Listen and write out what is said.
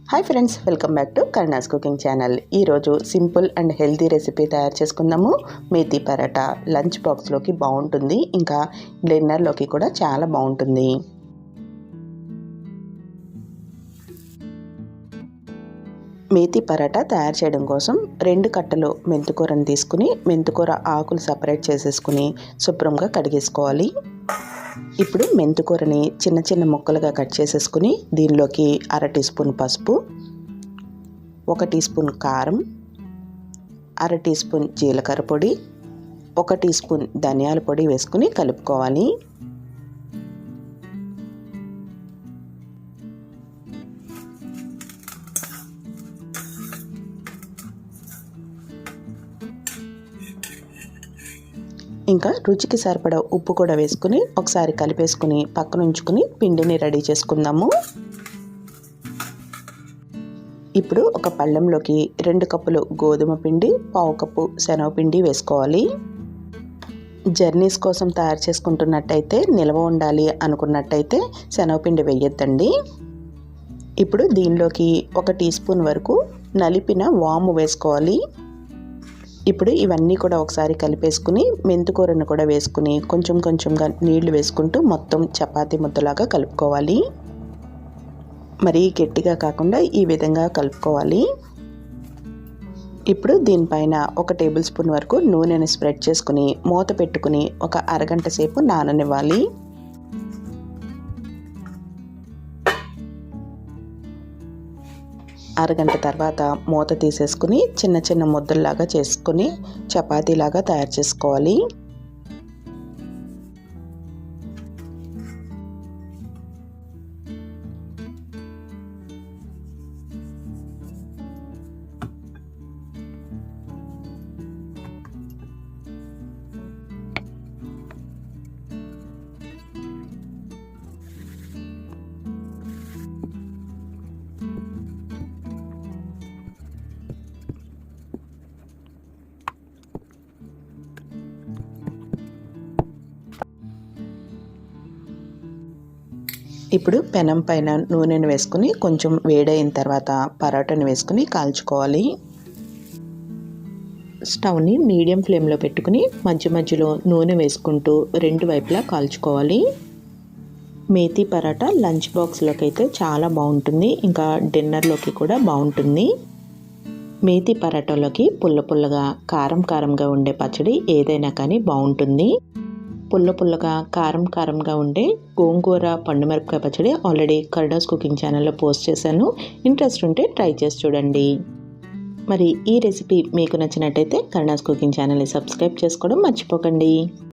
Hi friends, welcome back to Karuna's cooking channel. ఈరోజు simple and healthy recipe తయారు చేసుకుందాము. Methi paratha lunch బాక్స్లోకి బాగుంటుంది, ఇంకా డిన్నర్లోకి కూడా చాలా బాగుంటుంది. మేతి పరాటా తయారు చేయడం కోసం 2 కట్టలు మెంతికూరను తీసుకుని మెంతికూర ఆకులు సపరేట్ చేసేసుకుని శుభ్రంగా కడిగేసుకోవాలి. ఇప్పుడు మెంతికూరని చిన్న చిన్న ముక్కలుగా కట్ చేసేసుకుని దీనిలోకి 1/2 టీ స్పూన్ పసుపు, 1 టీ స్పూన్ కారం, 1/2 టీ స్పూన్ జీలకర్ర పొడి, 1 టీ స్పూన్ ధనియాల పొడి వేసుకుని కలుపుకోవాలి. ఇంకా రుచికి సరిపడా ఉప్పు కూడా వేసుకుని ఒకసారి కలిపేసుకుని పక్కన ఉంచుకుని పిండిని రెడీ చేసుకుందాము. ఇప్పుడు ఒక పళ్ళెంలోకి 2 కప్పులు గోధుమ పిండి, 1/2 కప్పు శనగపిండి వేసుకోవాలి. జర్నీస్ కోసం తయారు చేసుకుంటున్నట్టయితే, నిల్వ ఉండాలి అనుకున్నట్టయితే శనగపిండి వేయొద్దండి. ఇప్పుడు దీనిలోకి 1 టీ స్పూన్ వరకు నలిపిన వాము వేసుకోవాలి. ఇప్పుడు ఇవన్నీ కూడా ఒకసారి కలిపేసుకుని మెంతికూరను కూడా వేసుకుని కొంచెం కొంచెంగా నీళ్లు వేసుకుంటూ మొత్తం చపాతీ ముద్దలాగా కలుపుకోవాలి. మరీ గట్టిగా కాకుండా ఈ విధంగా కలుపుకోవాలి. ఇప్పుడు దీనిపైన 1 టేబుల్ స్పూన్ వరకు నూనెని స్ప్రెడ్ చేసుకుని మూత పెట్టుకుని ఒక అరగంట సేపు నాననివ్వాలి. అరగంట తర్వాత మూత తీసేసుకుని చిన్న చిన్న ముద్దల్లాగా చేసుకుని చపాతీలాగా తయారు చేసుకోవాలి. ఇప్పుడు పెనం పైన నూనెను వేసుకుని కొంచెం వేడైన తర్వాత పరాటాను వేసుకుని కాల్చుకోవాలి. స్టవ్ని మీడియం ఫ్లేమ్లో పెట్టుకుని మధ్య మధ్యలో నూనె వేసుకుంటూ 2 వైపులా కాల్చుకోవాలి. మేతి పరాటా లంచ్ బాక్స్లోకి అయితే చాలా బాగుంటుంది, ఇంకా డిన్నర్లోకి కూడా బాగుంటుంది. మేతి పరాటాలోకి పుల్ల పుల్లగా కారం కారంగా ఉండే పచ్చడి ఏదైనా కానీ బాగుంటుంది. పుల్ల పుల్లగా కారం కారంగా ఉండే గోంగూర పండుమిరపకాయ పచ్చడి ఆల్రెడీ కరుణాస్ కుకింగ్ ఛానల్లో పోస్ట్ చేశాను. ఇంట్రెస్ట్ ఉంటే ట్రై చేసి చూడండి. మరి ఈ రెసిపీ మీకు నచ్చినట్టయితే కరుణాస్ కుకింగ్ ఛానల్ని సబ్స్క్రైబ్ చేసుకోవడం మర్చిపోకండి.